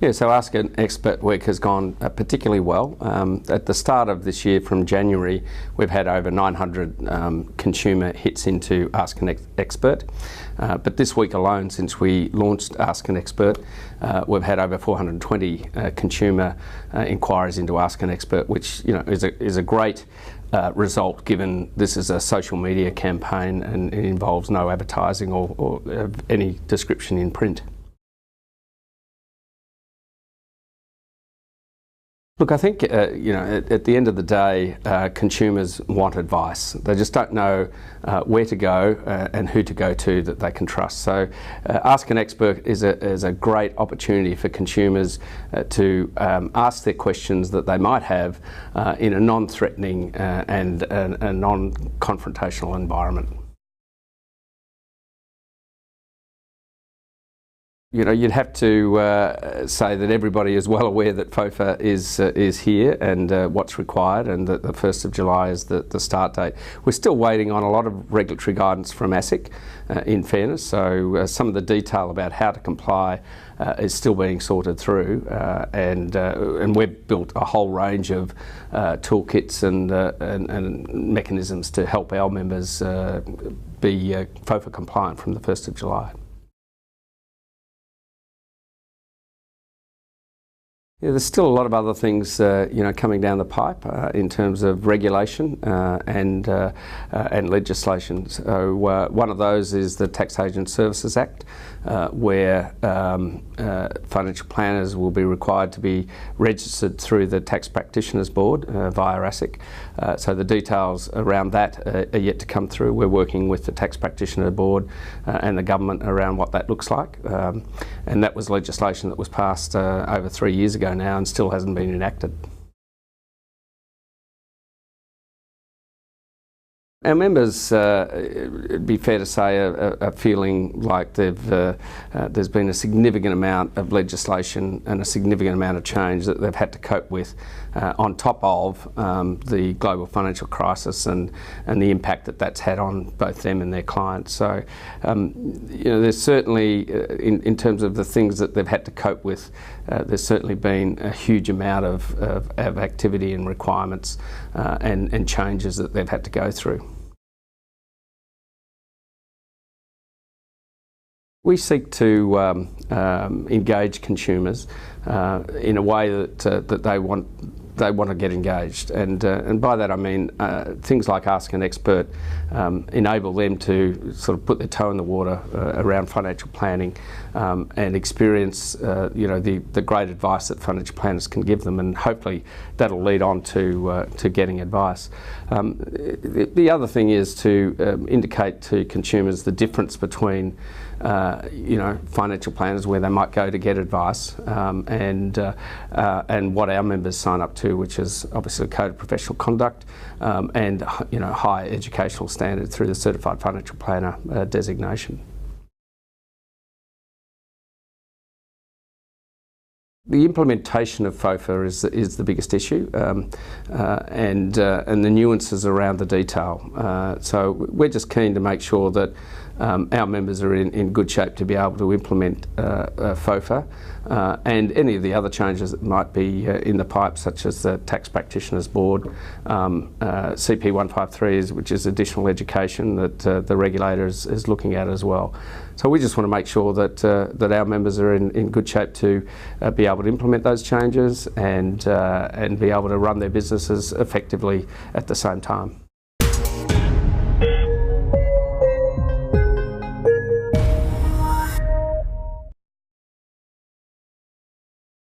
Yeah, so Ask an Expert Week has gone particularly well. At the start of this year, from January, we've had over 900 consumer hits into Ask an Expert. But this week alone, since we launched Ask an Expert, we've had over 420 consumer inquiries into Ask an Expert, which is a great result, given this is a social media campaign and it involves no advertising or any description in print. Look, I think, at the end of the day, consumers want advice. They just don't know where to go and who to go to that they can trust. So Ask an Expert is a great opportunity for consumers to ask their questions that they might have in a non-threatening and a non-confrontational environment. You'd have to say that everybody is well aware that FOFA is here and what's required, and that the 1st of July is the start date. We're still waiting on a lot of regulatory guidance from ASIC, in fairness, so some of the detail about how to comply is still being sorted through, and we've built a whole range of toolkits and mechanisms to help our members be FOFA compliant from the 1st of July. Yeah, there's still a lot of other things, coming down the pipe in terms of regulation and legislation. So one of those is the Tax Agent Services Act, where financial planners will be required to be registered through the Tax Practitioners Board via ASIC. So the details around that are yet to come through. We're working with the Tax Practitioner Board and the government around what that looks like. And that was legislation that was passed over 3 years ago now and still hasn't been enacted. Our members, it'd be fair to say, are feeling like there's been a significant amount of legislation and a significant amount of change that they've had to cope with on top of the global financial crisis and the impact that that's had on both them and their clients. So, there's certainly, in terms of the things that they've had to cope with, there's certainly been a huge amount of activity and requirements and changes that they've had to go through. We seek to engage consumers in a way that they want to get engaged, and by that I mean things like Ask an Expert enable them to sort of put their toe in the water around financial planning and experience the great advice that financial planners can give them, and hopefully that'll lead on to getting advice. The other thing is to indicate to consumers the difference between financial planners, where they might go to get advice, and what our members sign up to, which is obviously a code of professional conduct and high educational standard through the Certified Financial Planner designation. The implementation of FOFA is the biggest issue, and the nuances around the detail. So we're just keen to make sure that our members are in good shape to be able to implement FOFA and any of the other changes that might be in the pipe, such as the Tax Practitioners Board, CP 153, which is additional education that the regulator is looking at as well. So we just want to make sure that our members are in good shape to be able to implement those changes and be able to run their businesses effectively at the same time.